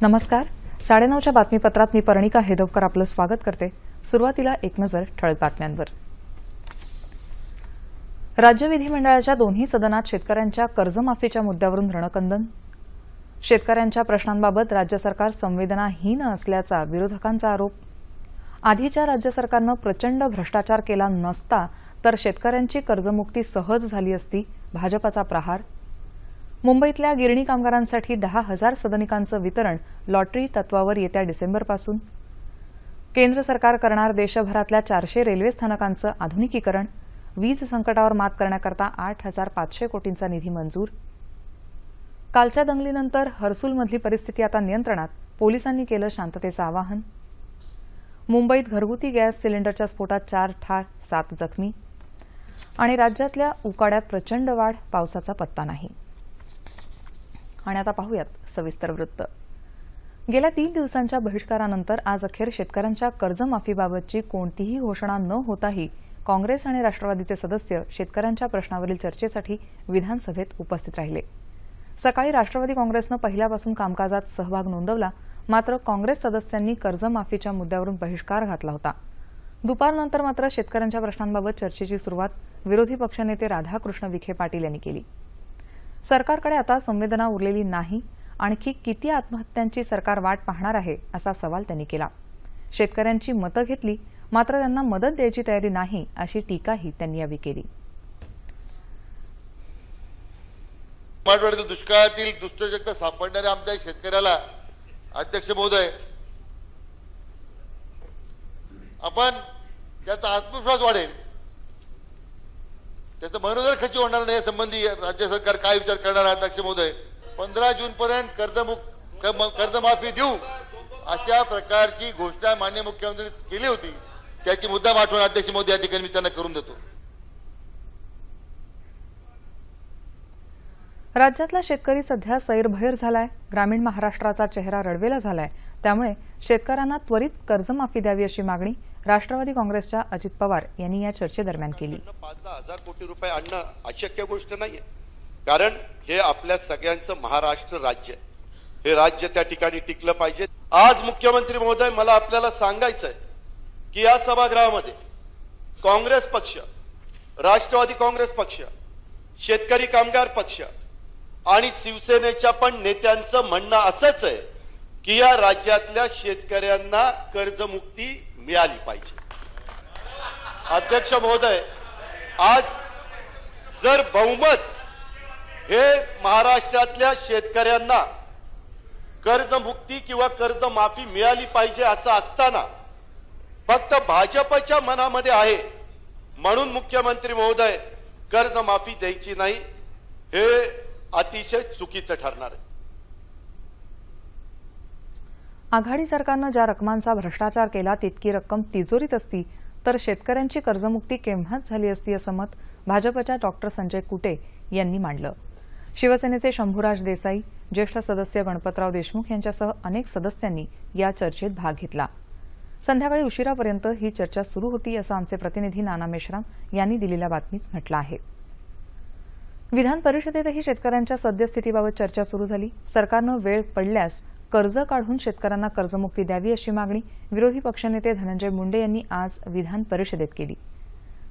नमस्कार. 9:30च्या बातमीपत्रात मी पर्णिका हेदवकर आपलं स्वागत करते. सुरुवातीला एक नजर ठळक बातम्यांवर. राज्य विधिमंडळाच्या दोन्ही सदनात शेतकऱ्यांच्या कर्जमाफीच्या मुद्द्यावरून रणकंदन. शेतकऱ्यांच्या प्रश्नांबाबत राज्य सरकार संवेदनाहीन असल्याचा विरोधकांचा आरोप. आधीच्या राज्य सरकारनं प्रचंड भ्रष्टाचार केला नसता तर शेतकऱ्यांची कर्जमुक्ती सहज झाली असती, भाजपाचा प्रहार. मुंबईतल्या गिरणी कामगारांसाठी 10,000 सदनिकांचं वितरण लॉटरी तत्वावर येत्या डिसेंबरपासून. केंद्र सरकार करणार देशभरातल्या 400 रेल्वे स्थानकांचं आधुनिकीकरण. वीज संकटावर मात करण्याकरता 8,500 कोटींचा निधी मंजूर. कालच्या दंगलीनंतर हर्सुलमधली परिस्थिती आता नियंत्रणात, पोलिसांनी केलं शांततेचं आवाहन. मुंबईत घरगुती गॅस सिलेंडरच्या स्फोटात 4 ठार, 7 जखमी. आणि राज्यातल्या उकाड्यात प्रचंड वाढ, पावसाचा पत्ता नाही. आणि आता पाहूयात सविस्तर वृत्त. गेल्या 3 दिवसांच्या बहिष्कारानंतर आज अखेर शेतकऱ्यांच्या कर्जमाफीबाबतची कोणतीही घोषणा न होताही काँग्रेस आणि राष्ट्रवादीचे सदस्य शेतकऱ्यांच्या प्रश्नावरील चर्चेसाठी विधानसभेत उपस्थित राहिले. सकाळी राष्ट्रवादी काँग्रेसनं पहिल्यापासून कामकाजात सहभाग नोंदवला, मात्र काँग्रेस सदस्यांनी कर्जमाफीच्या मुद्द्यावरून बहिष्कार घातला होता. दुपारनंतर मात्र शेतकऱ्यांच्या प्रश्नांबाबत चर्चेची सुरुवात विरोधी पक्षनेते राधाकृष्ण विखे पाटील यांनी केली. सरकारकडे आता संवेदना उरलेली नाही, आणखी किती आत्महत्यांची सरकार वाट पाहणार आहे असा सवाल त्यांनी केला. शेतकऱ्यांची मतं घेतली, मात्र त्यांना मदत द्यायची तयारी नाही अशी टीकाही त्यांनी यावेळी केली. मराठवाड्यातील दुष्काळातील दुष्टशक्ती सापडणाऱ्या आमच्या शेतकऱ्याला अध्यक्ष महोदय, आपण त्याचा आत्मविश्वास वाढेल, त्याचं मनोदर खची होणार नाही यासंबंधी राज्य सरकार काय विचार करणार आहे अध्यक्ष महोदय? 15 जून पर्यंत कर्जमाफी देऊ अशा प्रकारची घोषणा माननीय मुख्यमंत्र्यांनी केली होती. त्याची मुद्दा आठवण अध्यक्ष महोदय या ठिकाणी मी त्यांना करून देतो. राज्यातला शेतकरी सध्या सैरभैर झालाय. ग्रामीण महाराष्ट्राचा चेहरा रडवेला झालाय. त्यामुळे शेतकऱ्यांना त्वरित कर्जमाफी द्यावी अशी मागणी राष्ट्रवादी काँग्रेसच्या अजित पवार यांनी या चर्चेदरम्यान केली. 5,000 कोटी रुपये आणणं अशक्य गोष्ट नाहीये, कारण हे आपल्या सगळ्यांचं महाराष्ट्र राज्य आहे. हे राज्य त्या ठिकाणी टिकलं पाहिजे. आज मुख्यमंत्री महोदय, मला आपल्याला सांगायचंय की या सभागृहामध्ये काँग्रेस पक्ष, राष्ट्रवादी काँग्रेस पक्ष, शेतकरी कामगार पक्ष आणि शिवसेनेच्या पण नेत्यांचं म्हणणं असंच आहे की या राज्यातल्या शेतकऱ्यांना कर्जमुक्ती मिळाली पाहिजे. अध्यक्ष महोदय, आज जर बहुमत हे महाराष्ट्रातल्या शेतकऱ्यांना कर्जमुक्ती किंवा कर्जमाफी मिळाली पाहिजे असं असताना फक्त भाजपच्या मनामध्ये आहे म्हणून मुख्यमंत्री महोदय कर्जमाफी द्यायची नाही, हे अतिशय चुकीचं ठरणार आहे. आघाडी सरकारनं ज्या रकमांचा भ्रष्टाचार केला तितकी रक्कम तिजोरीत असती तर शेतकऱ्यांची कर्जमुक्ती केव्हाच झाली असती असं मत भाजपच्या डॉ. संजय कुटे यांनी मांडलं. शिवसेनेचे शंभूराज देसाई, ज्येष्ठ सदस्य गणपतराव देशमुख यांच्यासह अनेक सदस्यांनी या चर्चेत भाग घेतला. संध्याकाळी उशिरापर्यंत ही चर्चा सुरू होती असं आमचे प्रतिनिधी नाना मेश्राम यांनी दिलेल्या बातमीत म्हटलं आहे. विधान परिषदेतही शेतकऱ्यांच्या सद्यस्थितीबाबत चर्चा सुरू झाली. सरकारनं वेळ पडल्यास कर्ज काढून शेतकऱ्यांना कर्जमुक्ती द्यावी अशी मागणी विरोधी पक्षनेते धनंजय मुंडे यांनी आज विधान परिषदेत केली.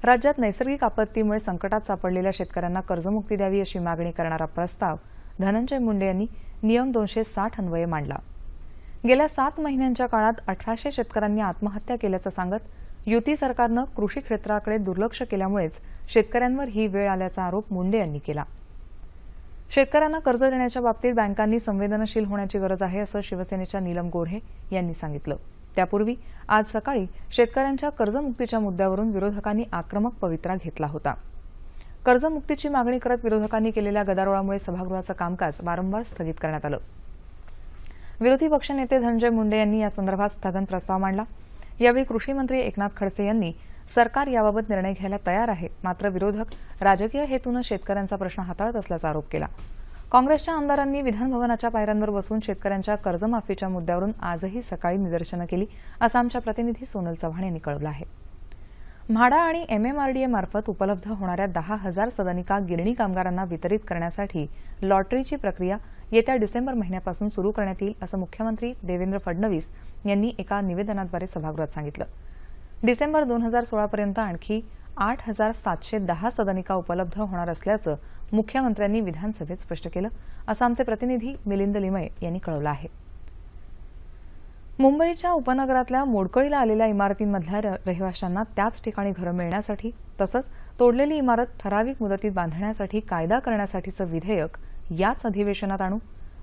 राज्यात नैसर्गिक आपत्तीमुळे संकटात सापडलेल्या शेतकऱ्यांना कर्जमुक्ती द्यावी अशी मागणी करणारा प्रस्ताव धनंजय मुंडे यांनी नियम 260 अन्वये मांडला. गेल्या 7 महिन्यांच्या काळात 1800 शेतकऱ्यांनी आत्महत्या केल्याचं सांगत युती सरकारनं कृषी क्षेत्राकडे दुर्लक्ष केल्यामुळेच शेतकऱ्यांवर ही वेळ आल्याचा आरोप मुंडे यांनी केला. शेतकऱ्यांना कर्ज देण्याच्या बाबतीत बँकांनी संवेदनशील होण्याची गरज आहे असं शिवसेनेच्या नीलम गोऱ्हे यांनी सांगितलं. त्यापूर्वी आज सकाळी शेतकऱ्यांच्या कर्जमुक्तीच्या मुद्द्यावरून विरोधकांनी आक्रमक पवित्रा घेतला होता. कर्जमुक्तीची मागणी करत विरोधकांनी केलेल्या गदारोळामुळे सभागृहाचं कामकाज वारंवार स्थगित करण्यात आलं. विरोधी पक्षनेते धनंजय मुंडे यांनी या संदर्भात स्थगन प्रस्ताव मांडला. यावेळी कृषी मंत्री एकनाथ खडसे यांनी सरकार याबाबत निर्णय घ्यायला तयार आहे, मात्र विरोधक राजकीय हेतूनं शेतकऱ्यांचा प्रश्न हाताळत असल्याचा आरोप केला. काँग्रेसच्या आमदारांनी विधानभवनाच्या पायऱ्यांवर बसून शेतकऱ्यांच्या कर्जमाफीच्या मुद्द्यावरून आजही सकाळी निदर्शनं केली असं आमच्या प्रतिनिधी सोनल चव्हाण यांनी कळवलं आहे. म्हाडा आणि MMRDA मार्फत उपलब्ध होणाऱ्या 10,000 सदनिका गिरणी कामगारांना वितरित करण्यासाठी लॉटरीची प्रक्रिया येत्या डिसेंबर महिन्यापासून सुरू करण्यात येईल असं मुख्यमंत्री देवेंद्र फडणवीस यांनी एका निवेदनाद्वारे सभागृहात सांगितलं. डिसेंबर 2016 पर्यंत आणखी 8,710 सदनिका उपलब्ध होणार असल्याचं मुख्यमंत्र्यांनी विधानसभेत स्पष्ट केलं, असं आमचे प्रतिनिधी मिलिंद लिमये यांनी कळवलं आहे. मुंबईच्या उपनगरातल्या मोडकळीला आलेल्या इमारतींमधल्या रहिवाशांना त्याच ठिकाणी घरं मिळण्यासाठी तसंच तोडलेली इमारत ठराविक मुदतीत बांधण्यासाठी कायदा करण्यासाठीचं विधेयक याच अधिवेशनात आणू.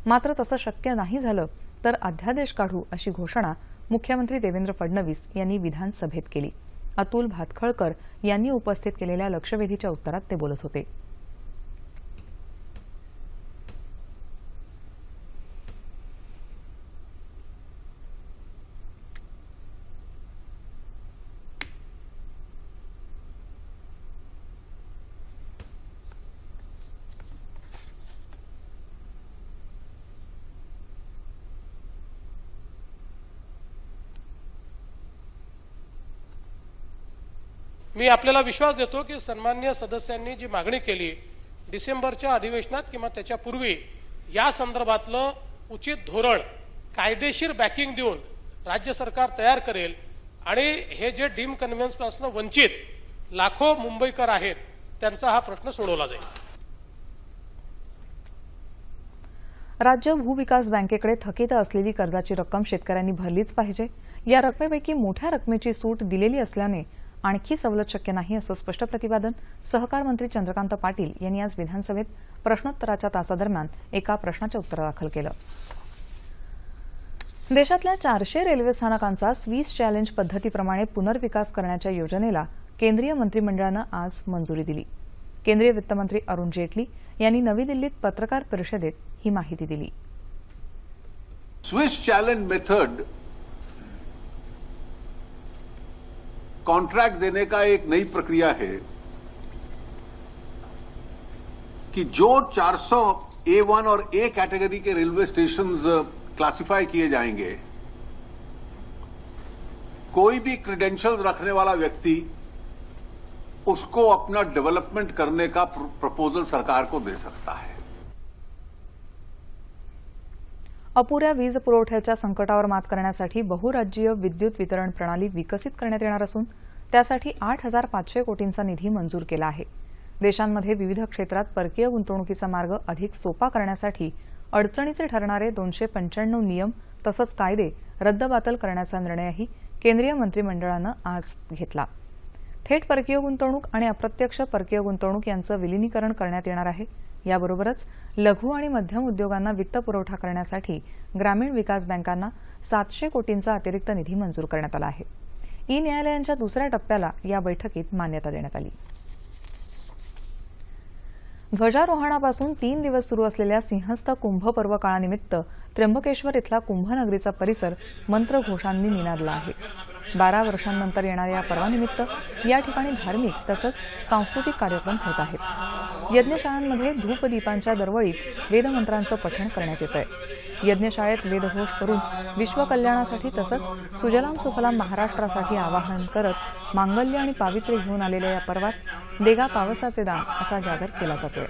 मात्र तसं शक्य नाही झालं तर अध्यादेश काढू अशी घोषणा मुख्यमंत्री देवेंद्र फडणवीस यांनी विधानसभेत केली. अतुल भातखळकर यांनी उपस्थित केलेल्या लक्षवेधीच्या उत्तरात ते बोलत होते. मी आपल्याला विश्वास देतो की सन्माननीय सदस्यांनी जी मागणी केली डिसेंबरच्या अधिवेशनात किंवा त्याच्या पूर्वी या संदर्भातलं उचित धोरण कायदेशीर बॅकिंग देऊन राज्य सरकार तयार करेल आणि हे जे डीम कन्व्हेन्स पासून वंचित लाखो मुंबईकर आहेत त्यांचा हा प्रश्न सोडवला जाईल. राज्य भूविकास बँकेकडे थकीत असलेली कर्जाची रक्कम शेतकऱ्यांनी भरलीच पाहिजे. या रकमेपैकी मोठ्या रकमेची सूट दिलेली असल्याने आणखी सवलत शक्य नाही असं स्पष्ट प्रतिपादन सहकार मंत्री चंद्रकांत पाटील यांनी आज विधानसभेत प्रश्नोत्तराच्या तासादरम्यान एका प्रश्नाच्या उत्तरादाखल केलं. देशातल्या 400 रेल्वे स्थानकांचा स्विस चॅलेंज पद्धतीप्रमाणे पुनर्विकास करण्याच्या योजनेला केंद्रीय मंत्रिमंडळानं आज मंजुरी दिली. केंद्रीय वित्तमंत्री अरुण जेटली यांनी नवी दिल्लीत पत्रकार परिषदेत ही माहिती दिली. स्विस चैलेंज मेथड कॉन्ट्रैक्ट देने का एक नई प्रक्रिया है कि जो 400 A1 और A category K railway stations classify किए जाएंगे, कोई भी क्रेडेंशियल्स रखने वाला व्यक्ति उसको अपना डेवलपमेंट करने का प्रपोजल सरकार को दे सकता है. अपुऱ्या वीज पुरवठ्याच्या संकटावर मात करण्यासाठी बहुराज्यीय विद्युत वितरण प्रणाली विकसित करण्यात येणार असून त्यासाठी 8,500 कोटींचा निधी मंजूर केला आहे. देशांमध्ये विविध क्षेत्रात परकीय गुंतवणुकीचा मार्ग अधिक सोपा करण्यासाठी अडचणीचे ठरणारे 295 नियम तसंच कायदे रद्दबातल करण्याचा निर्णयही केंद्रीय मंत्रिमंडळानं आज घेतला. थेट परकीय गुंतवणूक आणि अप्रत्यक्ष परकीय गुंतवणूक यांचं विलिनीकरण करण्यात येणार आहे. याबरोबरच लघु आणि मध्यम उद्योगांना वित्त पुरवठा करण्यासाठी ग्रामीण विकास बँकांना 700 कोटींचा अतिरिक्त निधी मंजूर करण्यात आला आहे. ई-न्यायालयांच्या दुसऱ्या टप्प्याला या बैठकीत मान्यता देण्यात आली. ध्वजारोहणापासून 3 दिवस सुरू असलेल्या सिंहस्थ कुंभ पर्व काळानिमित्त त्र्यंबकेश्वर इथला कुंभनगरीचा परिसर मंत्रघोषांनी निनादला आहे. 12 वर्षांनंतर येणाऱ्या या पर्वानिमित्त या ठिकाणी धार्मिक तसंच सांस्कृतिक कार्यक्रम होत आहेत. यज्ञशाळांमध्ये धूपदीपांच्या दरवळीत वेदमंत्रांचं पठण करण्यात येतंय. यज्ञशाळेत वेदघोष करून विश्वकल्याणासाठी तसंच सुजलाम सुफलाम महाराष्ट्रासाठी आवाहन करत मांगल्य आणि पावित्र्य घेऊन आलेल्या या पर्वात देगा पावसाचे दान असा जागर केला जातोय.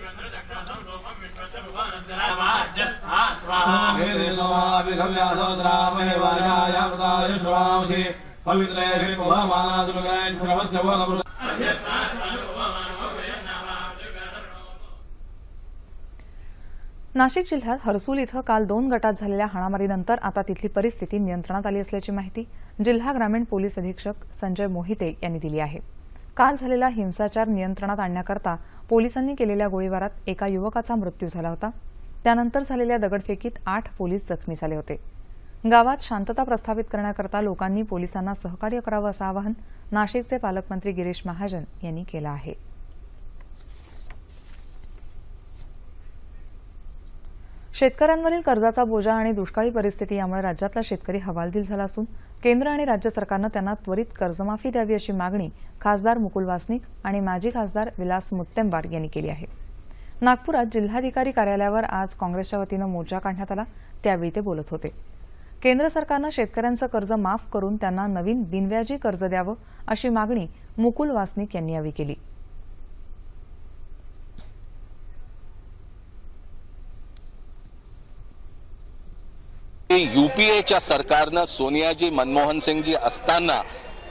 नाशिक जिल्ह्यात हर्सूल इथं काल 2 गटात झालेल्या हाणामारीनंतर आता तिथली परिस्थिती नियंत्रणात आली असल्याची माहिती जिल्हा ग्रामीण पोलीस अधीक्षक संजय मोहिते यांनी दिली आहे. काल झालेला हिंसाचार नियंत्रणात आणण्याकरता पोलिसांनी केलेल्या गोळीबारात एका युवकाचा मृत्यू झाला होता. त्यानंतर झालेल्या दगडफेकीत 8 पोलीस जखमी झाले होते. गावात शांतता प्रस्थापित करण्याकरता लोकांनी पोलिसांना सहकार्य करावं असं आवाहन नाशिकचे पालकमंत्री गिरीश महाजन यांनी केलं आहे. शेतकऱ्यांवरील कर्जाचा बोजा आणि दुष्काळी परिस्थिती यामुळे राज्यातला शेतकरी हवालदिल झाला असून केंद्र आणि राज्य सरकारनं त्यांना त्वरित कर्जमाफी द्यावी अशी मागणी खासदार मुकुल वासनिक आणि माजी खासदार विलास मुत्तेमवार यांनी केली आहे. नागपुरात जिल्हाधिकारी कार्यालयावर आज काँग्रेसच्या वतीनं मोर्चा काढण्यात आला. त्यावेळी ते बोलत होते. केंद्र सरकारनं शेतकऱ्यांचं कर्ज माफ करून त्यांना नवीन बिनव्याजी कर्ज द्यावं अशी मागणी मुकुल वासनिक यांनी यावेळी केली. यूपीएच्या सरकारनं सोनियाजी मनमोहन सिंगजी असताना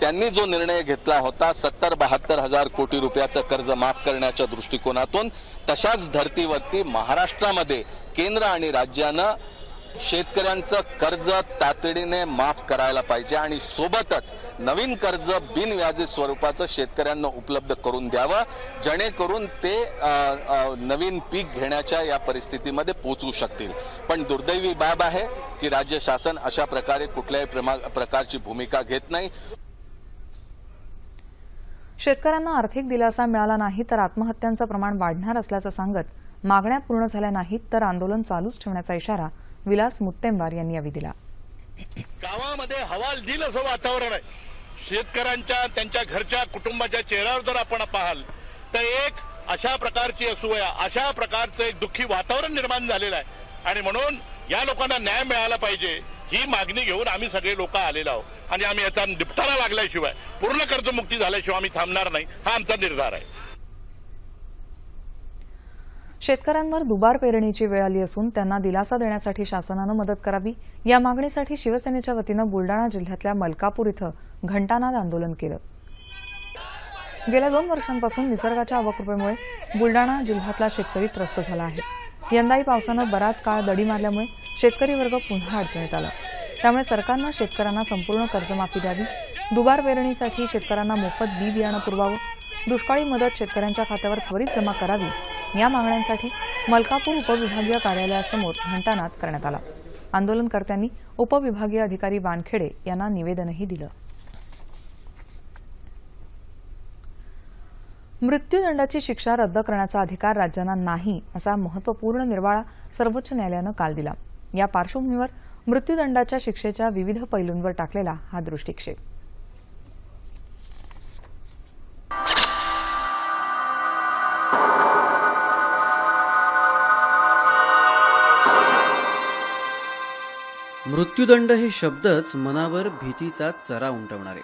त्यांनी जो निर्णय घेतला होता 70-72 हजार कोटी रुपयाचं कर्ज माफ करण्याच्या दृष्टिकोनातून, तशाच धर्तीवरती महाराष्ट्रामध्ये केंद्र आणि राज्यानं शेतकऱ्यांचं कर्ज तातडीने माफ करायला पाहिजे आणि सोबतच नवीन कर्ज बिनव्याजी स्वरूपाचं शेतकऱ्यांना उपलब्ध करून द्यावं, जेणेकरून ते नवीन पीक घेण्याच्या या परिस्थितीमध्ये पोहोचू शकतील. पण दुर्दैवी बाब आहे की राज्य शासन अशा प्रकारे कुठल्याही प्रकारची भूमिका घेत नाही. शेतकऱ्यांना आर्थिक दिलासा मिळाला नाही तर आत्महत्यांचं प्रमाण वाढणार असल्याचं सांगत मागण्या पूर्ण झाल्या नाहीत तर आंदोलन चालूच ठेवण्याचा इशारा विलास मुत्तेमवार यांनी यावेळी दिला. गावामध्ये हवाल दिल असं वातावरण आहे. शेतकऱ्यांच्या त्यांच्या घरच्या कुटुंबाच्या चेहऱ्यावर जर आपण पाहाल तर एक अशा प्रकारची असूया, अशा प्रकारचं एक दुःखी वातावरण निर्माण झालेलं आहे आणि म्हणून या लोकांना न्याय मिळाला पाहिजे ही मागणी घेऊन आम्ही सगळे लोक आलेलो आहोत आणि आम्ही याचा निपटारा लागल्याशिवाय, पूर्ण कर्जमुक्ती झाल्याशिवाय आम्ही थांबणार नाही, हा आमचा निर्धार आहे. शेतकऱ्यांवर दुबार पेरणीची वेळ आली असून त्यांना दिलासा देण्यासाठी शासनानं मदत करावी या मागणीसाठी शिवसेनेच्या वतीनं बुलडाणा जिल्ह्यातल्या मलकापूर इथं घंटानाद आंदोलन केलं. गेल्या 2 वर्षांपासून निसर्गाच्या अवकृपेमुळे बुलडाणा जिल्ह्यातला शेतकरी त्रस्त झाला आहे. यंदाही पावसानं बराच काळ दडी मारल्यामुळे शेतकरी वर्ग पुन्हा अडचणीत आला. त्यामुळे सरकारनं शेतकऱ्यांना संपूर्ण कर्जमाफी द्यावी, दुबार पेरणीसाठी शेतकऱ्यांना मोफत बी बियाणं पुरवावं, दुष्काळी मदत शेतकऱ्यांच्या खात्यावर त्वरित जमा करावी या मागण्यांसाठी मलकापूर उपविभागीय कार्यालयासमोर घंटानाद करण्यात आला. आंदोलनकर्त्यांनी उपविभागीय अधिकारी वानखेडे यांना निवेदनही दिलं. मृत्यूदंडाची शिक्षा रद्द करण्याचा अधिकार राज्यांना नाही असा महत्वपूर्ण निर्वाळा सर्वोच्च न्यायालयानं काल दिला. या पार्श्वभूमीवर मृत्यूदंडाच्या शिक्षेच्या विविध पैलूंवर टाकलेला हा दृष्टिक्षेप. मृत्यूदंड हे शब्दच मनावर भीतीचा चरा उमटवणारे.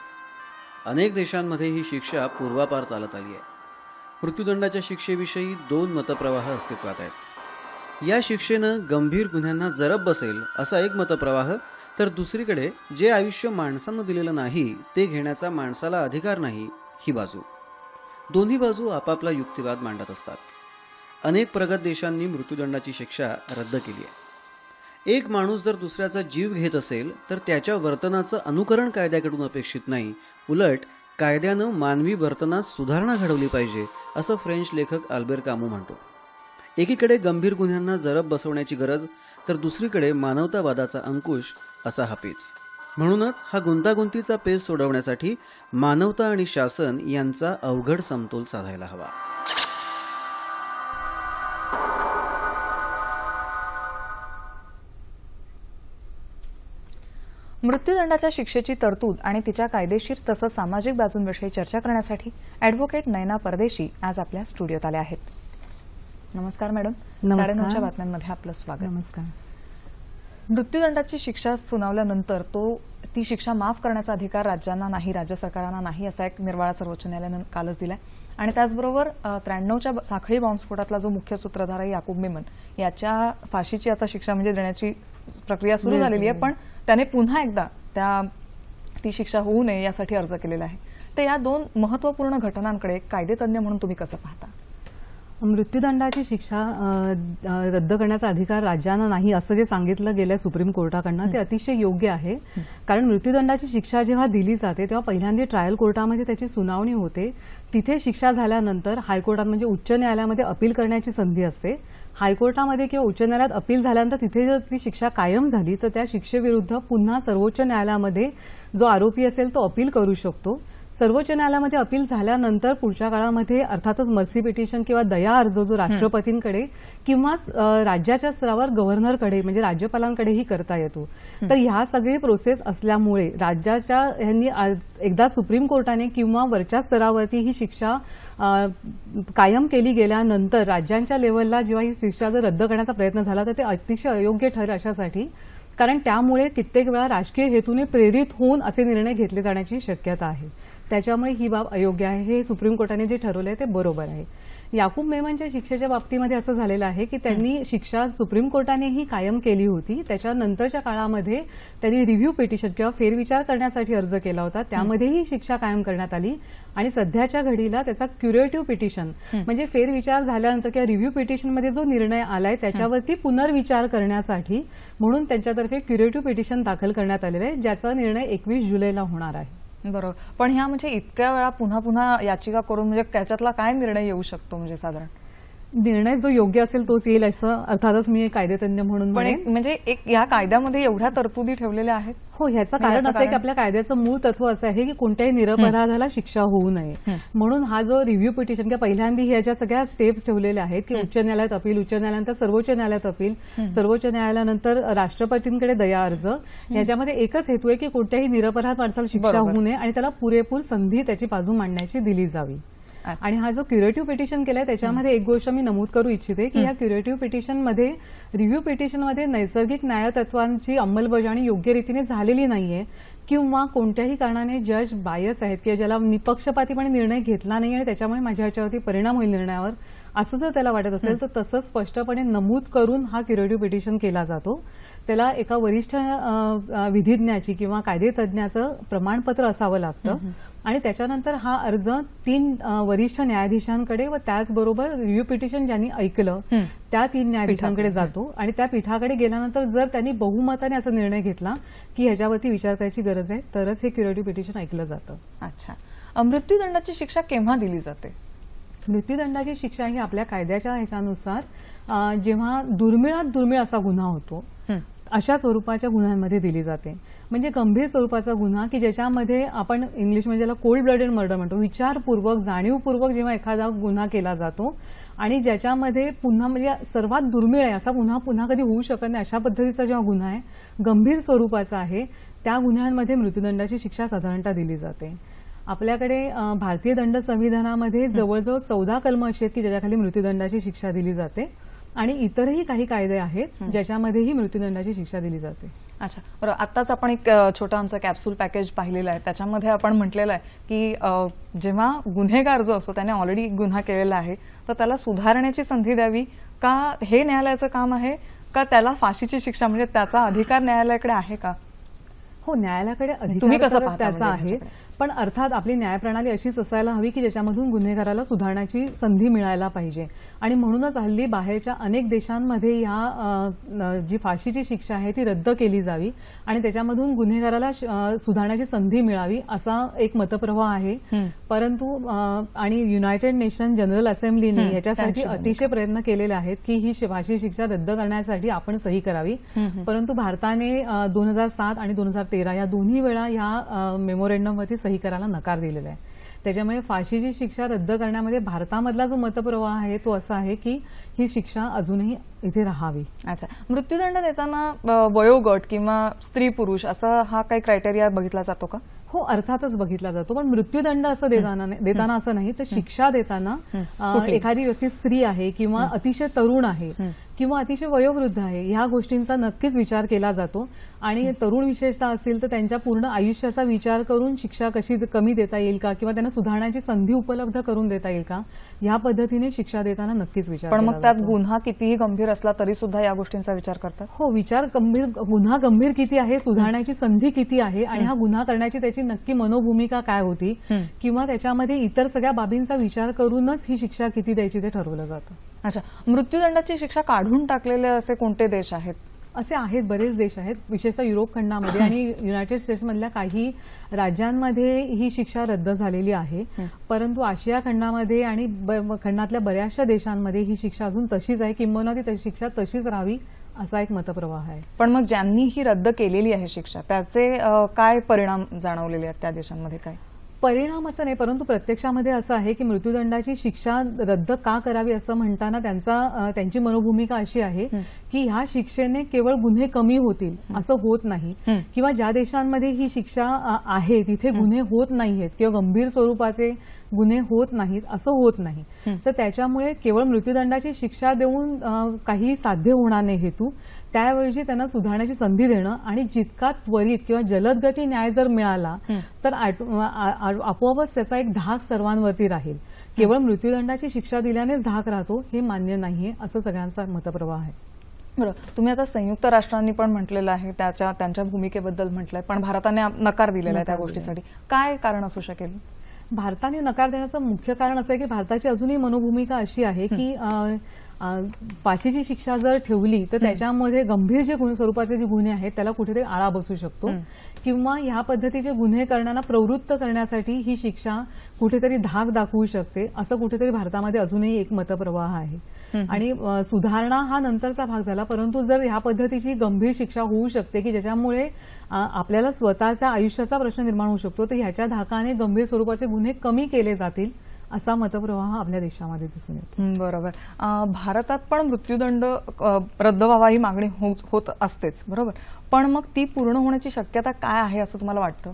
अनेक देशांमध्ये ही शिक्षा पूर्वापार चालत आली आहे. मृत्यूदंडाच्या शिक्षेविषयी 2 मतप्रवाह अस्तित्वात आहेत. या शिक्षेनं गंभीर गुन्ह्यांना जरब बसेल असा एक मतप्रवाह, तर दुसरीकडे जे आयुष्य माणसानं दिलेलं नाही ते घेण्याचा माणसाला अधिकार नाही ही बाजू. दोन्ही बाजू आपापला युक्तिवाद मांडत असतात. अनेक प्रगत देशांनी मृत्यूदंडाची शिक्षा रद्द केली आहे. एक माणूस जर दुसऱ्याचा जीव घेत असेल तर त्याच्या वर्तनाचं अनुकरण कायद्याकडून अपेक्षित नाही, उलट कायद्यानं मानवी वर्तनात सुधारणा घडवली पाहिजे असं फ्रेंच लेखक अल्बेर कामू म्हणतो. एकीकडे गंभीर गुन्ह्यांना जरब बसवण्याची गरज, तर दुसरीकडे मानवतावादाचा अंकुश असा हा पेच. म्हणूनच हा गुंतागुंतीचा पेच सोडवण्यासाठी मानवता आणि शासन यांचा अवघड समतोल साधायला हवा. मृत्यूदंडाच्या शिक्षेची तरतूद आणि तिच्या कायदेशीर तसंच सामाजिक बाजूंविषयी चर्चा करण्यासाठी ॲडव्होकेट नयना परदेशी आज आपल्या स्टुडिओत आल्या आहेत. नमस्कार मॅडम. 9:30च्या बातम्यांमध्ये आपलं स्वागत. नमस्कार. मृत्यूदंडाची शिक्षा सुनावल्यानंतर ती शिक्षा माफ करण्याचा अधिकार राज्यांना नाही, राज्य सरकारांना नाही असा एक निर्वाळा सर्वोच्च न्यायालयानं कालच दिलाय. आणि त्याचबरोबर 93च्या साखळी बॉम्बस्फोटातला जो मुख्य सूत्रधार आहे याकूब मेमन याच्या फाशीची आता शिक्षा म्हणजे देण्याची प्रक्रिया सुरू झालेली आहे, पण त्याने पुन्हा एकदा ती शिक्षा होऊ नये यासाठी अर्ज केलेला आहे. तर या 2 महत्वपूर्ण घटनांकडे कायदेतज्ञ म्हणून तुम्ही कसं पाहता? मृत्यूदंडाची शिक्षा रद्द करण्याचा अधिकार राज्यांना नाही असं जे सांगितलं गेलंय सुप्रीम कोर्टाकडनं ते अतिशय योग्य आहे. कारण मृत्यूदंडाची शिक्षा जेव्हा दिली जाते तेव्हा पहिल्यांदा ट्रायल कोर्टामध्ये त्याची सुनावणी होते. तिथे शिक्षा झाल्यानंतर हायकोर्टात म्हणजे उच्च न्यायालयामध्ये अपील करण्याची संधी असते. हायकोर्टामध्ये किंवा उच्च न्यायालयात अपील झाल्यानंतर तिथे जर ती शिक्षा कायम झाली तर त्या शिक्षेविरुद्ध पुन्हा सर्वोच्च न्यायालयामध्ये जो आरोपी असेल तो अपील करू शकतो. सर्वोच्च न्यायालयामध्ये अपील झाल्यानंतर पुढच्या काळामध्ये अर्थातच मर्सी पिटिशन किंवा दया अर्ज जो राष्ट्रपतींकडे किंवा राज्याच्या स्तरावर गव्हर्नरकडे म्हणजे राज्यपालांकडेही करता येतो. तर ह्या सगळे प्रोसेस असल्यामुळे राज्याच्या ह्यांनी एकदा सुप्रीम कोर्टाने किंवा वरच्या स्तरावरती ही शिक्षा कायम केली गेल्यानंतर राज्यांच्या लेव्हलला जेव्हा ही शिक्षा जर रद्द करण्याचा प्रयत्न झाला तर ते अतिशय अयोग्य ठरेल अशासाठी कारण त्यामुळे कित्येक वेळा राजकीय हेतूने प्रेरित होऊन असे निर्णय घेतले जाण्याची शक्यता आहे. त्याच्यामुळे ही बाब अयोग्य आहे. हे सुप्रीम कोर्टाने जे ठरवलंय ते बरोबर आहे. याकूब मेमनच्या शिक्षेच्या बाबतीमध्ये असं झालेलं आहे की त्यांनी शिक्षा सुप्रीम कोर्टानेही कायम केली होती. त्याच्यानंतरच्या काळामध्ये त्यांनी रिव्ह्यू पिटिशन किंवा फेरविचार करण्यासाठी अर्ज केला होता. त्यामध्येही शिक्षा कायम करण्यात आली आणि सध्याच्या घडीला त्याचा क्युरेटिव्ह पिटिशन म्हणजे फेरविचार झाल्यानंतर किंवा रिव्ह्यू पिटिशनमध्ये जो निर्णय आलाय त्याच्यावरती पुनर्विचार करण्यासाठी म्हणून त्यांच्यातर्फे क्युरेटिव्ह पिटिशन दाखल करण्यात आलेलं आहे, ज्याचा निर्णय 21 जुलैला होणार आहे. बरोबर. पण ह्या म्हणजे इतक्या वेळा पुन्हा पुन्हा याचिका करून म्हणजे त्याच्यातला काय निर्णय येऊ शकतो म्हणजे साधारण? निर्णय जो योग्य असेल तोच येईल असं अर्थातच मी कायदेतज्ञ म्हणून पण म्हणेन. म्हणजे या कायद्यामध्ये एवढ्या तरतुदी ठेवलेल्या आहेत. हो, ह्याचं कारण असं आहे की आपल्या कायद्याचं मूळ तत्व असं आहे की कोणत्याही निरपराधाला शिक्षा होऊ नये. म्हणून हा जो रिव्ह्यू पिटिशन किंवा पहिल्यांदा ह्याच्या सगळ्या स्टेप्स ठेवलेल्या आहेत की उच्च न्यायालयात अपील, उच्च न्यायालयानंतर सर्वोच्च न्यायालयात अपील, सर्वोच्च न्यायालयानंतर राष्ट्रपतींकडे दया अर्ज. ह्याच्यामध्ये एकच हेतू आहे की कोणत्याही निरपराध माणसाला शिक्षा होऊ नये आणि त्याला पुरेपूर संधी त्याची बाजू मांडण्याची दिली जावी. आणि हा जो क्युरेटिव्ह पिटिशन केलाय त्याच्यामध्ये एक गोष्ट मी नमूद करू इच्छिते की या क्युरेटिव्ह पिटिशनमध्ये रिव्ह्यू पिटिशनमध्ये नैसर्गिक न्यायतत्वांची अंमलबजावणी योग्य रीतीने झालेली नाहीये किंवा कोणत्याही कारणाने जज बायस आहेत किंवा ज्याला निपक्षपातीपणे निर्णय घेतला नाही आणि त्याच्यामुळे माझ्या ह्याच्यावरती परिणाम होईल निर्णयावर, असं जर त्याला वाटत असेल तर तसं स्पष्टपणे नमूद करून हा क्युरेटिव्ह पिटिशन केला जातो. त्याला एका वरिष्ठ विधिज्ञाची किंवा कायदेतज्ञाचं प्रमाणपत्र असावं लागतं आणि त्याच्यानंतर हा अर्ज 3 वरिष्ठ न्यायाधीशांकडे व त्याचबरोबर रिव्ह्यू पिटिशन ज्यांनी ऐकलं त्या 3 न्यायाधीशांकडे जातो आणि त्या पीठाकडे गेल्यानंतर जर त्यांनी बहुमताने असा निर्णय घेतला की ह्याच्यावरती विचार करायची गरज आहे तरच हे क्युरेटिव्ह पिटिशन ऐकलं जातं. अच्छा. मृत्यूदंडाची शिक्षा केव्हा दिली जाते? मृत्यूदंडाची शिक्षा ही आपल्या कायद्याच्या ह्याच्यानुसार जेव्हा दुर्मिळात दुर्मिळ असा गुन्हा होतो अशा स्वरूपाच्या गुन्ह्यांमध्ये दिली जाते. म्हणजे गंभीर स्वरूपाचा गुन्हा की ज्याच्यामध्ये आपण इंग्लिशमध्ये ज्याला कोल्ड ब्लडेड मर्डर म्हणतो, विचारपूर्वक जाणीवपूर्वक जेव्हा एखादा गुन्हा केला जातो आणि ज्याच्यामध्ये पुन्हा म्हणजे सर्वात दुर्मिळ आहे असा गुन्हा पुन्हा कधी होऊ शकत नाही अशा पद्धतीचा जेव्हा गुन्हा आहे, गंभीर स्वरूपाचा आहे, त्या गुन्ह्यांमध्ये मृत्यूदंडाची शिक्षा साधारणतः दिली जाते. आपल्याकडे भारतीय दंड संविधानामध्ये जवळजवळ 14 कलमं अशी आहेत की ज्याच्याखाली मृत्यूदंडाची शिक्षा दिली जाते आणि इतरही काही कायदे आहेत ज्याच्यामध्येही मृत्यूदंडाची शिक्षा दिली जाते. अच्छा, बरं. आत्ताच आपण एक छोटा आमचा कॅप्सूल पॅकेज पाहिलेला आहे. त्याच्यामध्ये आपण म्हटलेलं आहे की जेव्हा गुन्हेगार जो असतो त्याने ऑलरेडी गुन्हा केलेला आहे तर त्याला सुधारण्याची संधी द्यावी का हे न्यायालयाचं काम आहे का त्याला फाशीची शिक्षा म्हणजे त्याचा अधिकार न्यायालयाकडे आहे का? हो, न्यायालयाकडे तुम्ही कसं अधिकार पाहता त्याचा म्हणजे आहे, पण अर्थात आपली न्यायप्रणाली अशीच असायला हवी की ज्याच्यामधून गुन्हेगाराला सुधारण्याची संधी मिळायला पाहिजे. आणि म्हणूनच हल्ली बाहेरच्या अनेक देशांमध्ये ह्या जी फाशीची शिक्षा आहे ती रद्द केली जावी आणि त्याच्यामधून गुन्हेगाराला सुधारण्याची संधी मिळावी असा एक मतप्रवाह आहे. परंतु आणि युनायटेड नेशन जनरल असेंब्लीने याच्यासाठी अतिशय प्रयत्न केलेले आहेत की ही फाशी शिक्षा रद्द करण्यासाठी आपण सही करावी. परंतु भारताने 2007 आणि 2013 या दोन्ही वेळा या मेमोरेंडमवरती सही करायला नकार दिलेला आहे. त्याच्यामुळे फाशीची शिक्षा रद्द करण्यामध्ये भारतामधला जो मतप्रवाह आहे तो असा आहे की ही शिक्षा अजूनही इथे राहावी. अच्छा. मृत्यूदंड देताना वयोगट किंवा स्त्री पुरुष असा हा काही क्रायटेरिया बघितला जातो का? हो, अर्थातच बघितला जातो, पण मृत्यूदंड असं देताना असं नाही तर शिक्षा देताना एखादी व्यक्ती स्त्री आहे किंवा अतिशय तरुण आहे किंवा अतिशय वयोवृद्ध आहे ह्या गोष्टींचा नक्कीच विचार केला जातो आणि तरुण विशेषतः असतील तर त्यांच्या पूर्ण आयुष्याचा विचार करून शिक्षा कशी कमी देता येईल का किंवा त्यांना सुधारण्याची संधी उपलब्ध करून देता येईल का या पद्धतीने शिक्षा देताना नक्कीच विचार. पण मग त्यात गुन्हा कितीही गंभीर असला तरी सुद्धा या गोष्टींचा विचार करतात? हो, गुन्हा गंभीर किती आहे, सुधारण्याची संधी किती आहे आणि हा गुन्हा करण्याची त्याची नक्की मनोभूमिका काय होती किंवा त्याच्यामध्ये इतर सगळ्या बाबींचा विचार करूनच ही शिक्षा किती द्यायची ते ठरवलं जातं. अच्छा. मृत्यूदंडाची शिक्षा काढून टाकलेले असे कोणते देश आहेत? असे आहेत, बरेच देश आहेत, विशेषतः युरोप खंडामध्ये आणि युनायटेड स्टेट्समधल्या काही राज्यांमध्ये ही शिक्षा रद्द झालेली आहे. परंतु आशिया खंडामध्ये आणि खंडातल्या बऱ्याचशा देशांमध्ये ही शिक्षा अजून तशीच आहे, किंबहुना ती शिक्षा तशीच राहावी असा एक मतप्रवाह आहे. पण मग ज्यांनी ही रद्द केलेली आहे शिक्षा त्याचे काय परिणाम जाणवलेले आहेत त्या देशांमध्ये? काय परिणाम असं नाही, परंतु प्रत्यक्षामध्ये असं आहे की मृत्यूदंडाची शिक्षा रद्द का करावी असं म्हणताना त्यांची मनोभूमिका अशी आहे की ह्या शिक्षेने केवळ गुन्हे कमी होतील असं होत नाही, किंवा ज्या देशांमध्ये ही शिक्षा आहे तिथे गुन्हे होत नाहीत किंवा गंभीर स्वरूपाचे गुन्हे होत नाहीत असं होत नाही. तर त्याच्यामुळे केवळ मृत्यूदंडाची शिक्षा देऊन काही साध्य होणार नाही हेतू. त्याऐवजी त्यांना सुधारण्याची संधी देणं आणि जितका त्वरित किंवा जलदगती न्याय जर मिळाला तर आपोआपच त्याचा एक धाक सर्वांवरती राहील. केवळ मृत्यूदंडाची शिक्षा दिल्यानेच धाक राहतो हे मान्य नाहीये असं सगळ्यांचा मतप्रवाह आहे. बरं, तुम्ही आता संयुक्त राष्ट्रांनी पण म्हटलेलं आहे, त्यांच्या भूमिकेबद्दल म्हटलंय, पण भारताने नकार दिलेला आहे त्या गोष्टीसाठी. काय कारण असू शकेल? भारताने नकार देण्याचं मुख्य कारण असं आहे की भारताची अजूनही मनोभूमिका अशी आहे की फाशीची शिक्षा जर ठेवली तर त्याच्यामध्ये गंभीर जे स्वरूपाचे जे गुन्हे आहेत त्याला कुठेतरी आळा बसू शकतो, किंवा ह्या पद्धतीचे गुन्हे करण्याला प्रवृत्त करण्यासाठी ही शिक्षा कुठेतरी धाक दाखवू शकते असं कुठेतरी भारतामध्ये अजूनही एक मतप्रवाह आहे. आणि सुधारणा हा नंतरचा भाग झाला, परंतु जर ह्या पद्धतीची गंभीर शिक्षा होऊ शकते की ज्याच्यामुळे आपल्याला स्वतःच्या आयुष्याचा प्रश्न निर्माण होऊ शकतो, तर ह्याच्या धाकाने गंभीर स्वरूपाचे गुन्हे कमी केले जातील असा मतप्रवाह आपल्या देशामध्ये दिसून येतो. बरोबर. भारतात पण मृत्यूदंड रद्द व्हावा ही मागणी होत असतेच, बरोबर, पण मग ती पूर्ण होण्याची शक्यता काय आहे असं तुम्हाला वाटतं?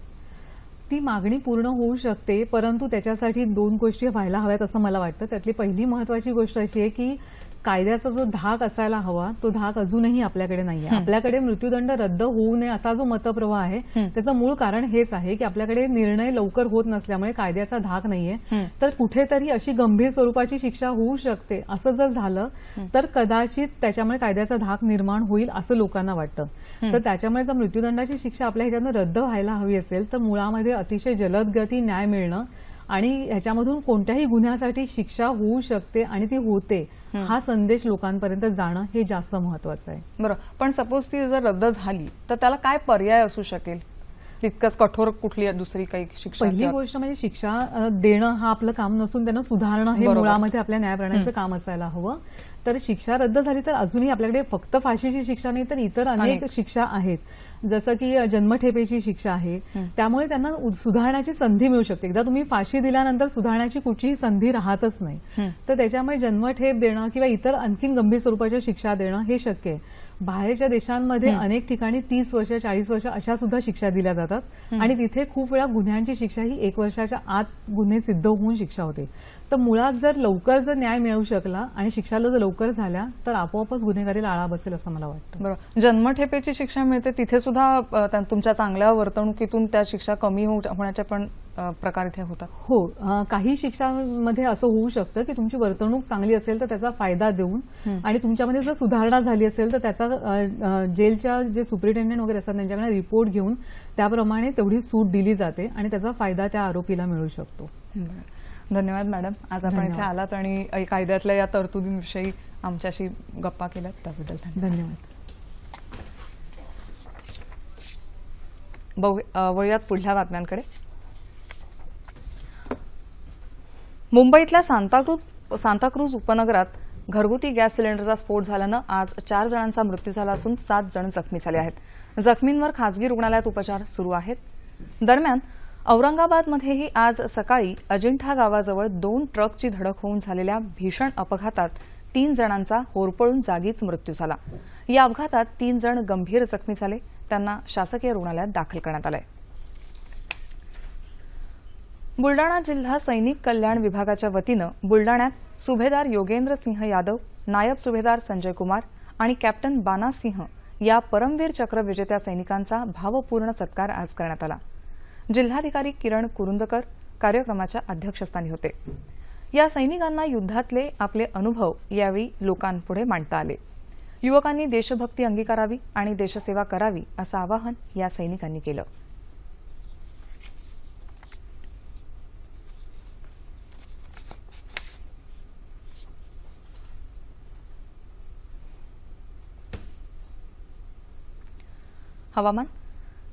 ती मागणी पूर्ण होऊ शकते, परंतु त्याच्यासाठी दोन गोष्टी व्हायला हव्यात असं मला वाटतं. त्यातली पहिली महत्वाची गोष्ट अशी आहे की कायद्याचा जो धाक असायला हवा तो धाक अजूनही आपल्याकडे नाहीये. आपल्याकडे मृत्यूदंड रद्द होऊ नये असा जो मतप्रवाह आहे त्याचं मूळ कारण हेच आहे की आपल्याकडे निर्णय लवकर होत नसल्यामुळे कायद्याचा धाक नाहीये. तर कुठेतरी अशी गंभीर स्वरूपाची शिक्षा होऊ शकते असं जर झालं तर कदाचित त्याच्यामुळे कायद्याचा धाक निर्माण होईल असं लोकांना वाटतं. तर त्याच्यामुळे जर मृत्यूदंडाची शिक्षा आपल्या ह्याच्यानं रद्द व्हायला हवी असेल तर मुळामध्ये अतिशय जलद गती न्याय मिळणं आणि ह्याच्यामधून कोणत्याही गुन्ह्यासाठी शिक्षा होऊ शकते आणि ती होते हा संदेश लोकांपर्यंत जाणं हे जास्त महत्वाचं आहे. बरं, पण सपोज ती जर रद्द झाली तर त्याला काय पर्याय असू शकेल? तितकंच कठोर कुठली दुसरी काही शिक्षा? पहिली गोष्ट म्हणजे शिक्षा देणं हा आपलं काम नसून त्यांना सुधारणं हे मुळामध्ये आपल्या न्यायप्रणालीचं काम असायला हवं. तर शिक्षा रद्द झाली तर अजूनही आपल्याकडे फक्त फाशीची शिक्षा नाही तर इतर अनेक शिक्षा आहेत, जसं की जन्मठेपेची शिक्षा आहे. त्यामुळे त्यांना सुधारण्याची संधी मिळू शकते. एकदा तुम्ही फाशी दिल्यानंतर सुधारण्याची कुठलीही संधी राहतच नाही. तर त्याच्यामुळे जन्मठेप देणं किंवा इतर आणखीन गंभीर स्वरूपाच्या शिक्षा देणं हे शक्य आहे. बाहेरच्या देशांमध्ये अनेक ठिकाणी 30 वर्ष 40 वर्ष अशा सुद्धा शिक्षा दिल्या जातात आणि तिथे खूप वेळा गुन्ह्यांची शिक्षा ही 1 वर्षाच्या आत गुन्हे सिद्ध होऊन शिक्षा होते. तर मुळात जर लवकर जर न्याय मिळू शकला आणि शिक्षाला जर लवकर झाल्या तर आपोआपच गुन्हेगारीला आळा बसेल असं मला वाटतं. बरोबर. जन्मठेपेची शिक्षा मिळते तिथे सुद्धा तुमच्या चांगल्या वर्तणुकीतून त्या शिक्षा कमी होण्याचे पण प्रकार इथे होतात? हो, काही शिक्षांमध्ये असं होऊ शकतं की तुमची वर्तणूक चांगली असेल तर त्याचा फायदा देऊन आणि तुमच्यामध्ये जर सुधारणा झाली असेल तर त्याचा जेलच्या जे सुपरिटेंडेंट वगैरे असतात त्यांच्याकडे रिपोर्ट घेऊन त्याप्रमाणे तेवढी सूट दिली जाते आणि त्याचा फायदा त्या आरोपीला मिळू शकतो. धन्यवाद मॅडम, आज आपण इथे आलात आणि कायद्यातल्या या तरतुदींविषयी आमच्याशी गप्पा केल्यात त्याबद्दल धन्यवाद. वळूयात पुढल्या बातम्यांकडे. मुंबईतल्या सांताक्रूज उपनगरात घरगुती गॅस सिलेंडरचा स्फोट झाल्यानं आज 4 जणांचा मृत्यू झाला असून 7 जण जखमी झाले आहेत. जखमींवर खासगी रुग्णालयात उपचार सुरू आहेत. दरम्यान औरंगाबादमध्येही आज सकाळी अजिंठा गावाजवळ 2 ट्रकची धडक होऊन झालेल्या भीषण अपघातात 3 जणांचा होरपळून जागीच मृत्यू झाला. या अपघातात 3 जण गंभीर जखमी झाले. त्यांना शासकीय रुग्णालयात दाखल करण्यात आलंय. बुलडाणा जिल्हा सैनिक कल्याण विभागाच्या वतीनं बुलडाण्यात सुभेदार योगेंद्र सिंह यादव, नायब सुभेदार संजय कुमार आणि कॅप्टन बाना सिंह या परमवीर चक्र विजेत्या सैनिकांचा भावपूर्ण सत्कार आज करण्यात आला. जिल्हाधिकारी किरण कुरुंदकर कार्यक्रमाच्या अध्यक्षस्थानी होते. या सैनिकांना युद्धातले आपले अनुभव यावेळी लोकांपुढे मांडता आले. युवकांनी देशभक्ती अंगीकारावी आणि देशसेवा करावी असं आवाहन या सैनिकांनी केलं. हवामान.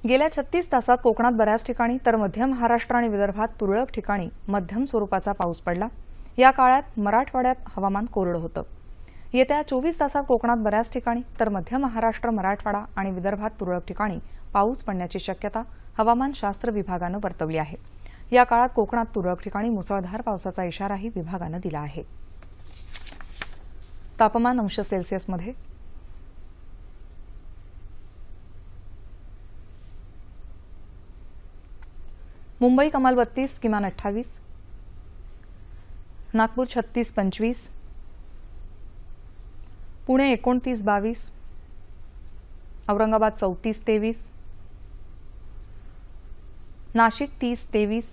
गेल्या 36 तासात कोकणात बऱ्याच ठिकाणी तर मध्य महाराष्ट्र आणि विदर्भात तुरळक ठिकाणी मध्यम स्वरूपाचा पाऊस पडला. या काळात मराठवाड्यात हवामान कोरडं होतं. येत्या 24 तासात कोकणात बऱ्याच ठिकाणी तर मध्य महाराष्ट्र, मराठवाडा आणि विदर्भात तुरळक ठिकाणी पाऊस पडण्याची शक्यता हवामानशास्त्र विभागानं वर्तवली आहे. या काळात कोकणात तुरळक ठिकाणी मुसळधार पावसाचा इशाराही विभागानं दिला आहे. तापमान अंश सेल्सिअसमध्ये. मुंबई कमाल 32, किमान 28. नागपूर 36-25. पुणे 29-22. औरंगाबाद 34-23. नाशिक 30-23.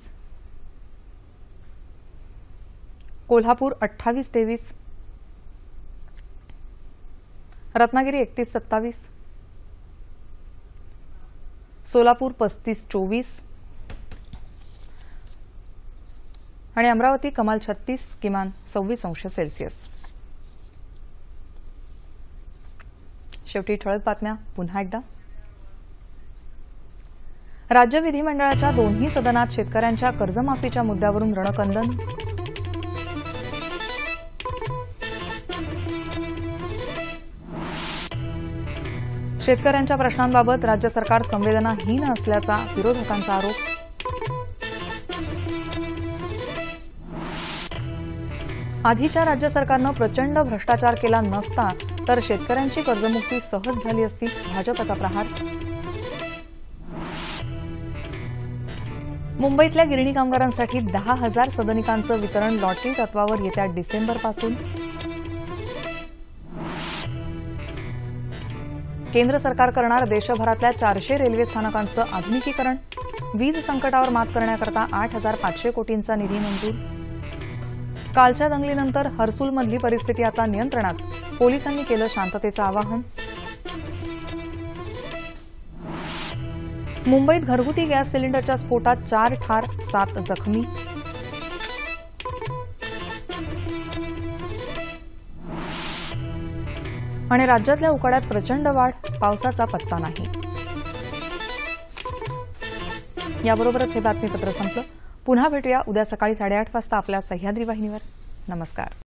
कोल्हापूर 28-23. रत्नागिरी 31-27. सोलापूर 35-24. आणि अमरावती कमाल 36, किमान 26 अंश सेल्सिअस. शेवटी ठळक बातम्या पुन्हा एकदा. राज्य विधिमंडळाच्या दोन्ही सदनात शेतकऱ्यांच्या कर्जमाफीच्या मुद्द्यावरून रणकंदन. शेतकऱ्यांच्या प्रश्नांबाबत राज्य सरकार संवेदनाहीन असल्याचा विरोधकांचा आरोप. आधीच्या राज्य सरकारनं प्रचंड भ्रष्टाचार केला नसता तर शेतकऱ्यांची कर्जमुक्ती सहज झाली असती, भाजपचा प्रहार. मुंबईतल्या गिरणी कामगारांसाठी 10,000 सदनिकांचं वितरण लॉटरी तत्वावर येत्या डिसेंबरपासून. केंद्र सरकार करणार देशभरातल्या 400 रेल्वे स्थानकांचं आधुनिकीकरण. वीज संकटावर मात करण्याकरता 8,500 कोटींचा निधी मंजूर. कालच्या दंगलीनंतर हर्सुलमधली परिस्थिती आता नियंत्रणात, पोलिसांनी केलं शांततेचं आवाहन. मुंबईत घरगुती गॅस सिलेंडरच्या स्फोटात 4 ठार, 7 जखमी. आणि राज्यातल्या उकाड्यात प्रचंड वाढ, पावसाचा पत्ता नाही. याबरोबरच हे बातमीपत्र संपलं. पुन्हा भेटूया उद्या सकाळी 8:30 वाजता आपल्या सह्याद्री वाहिनीवर. नमस्कार.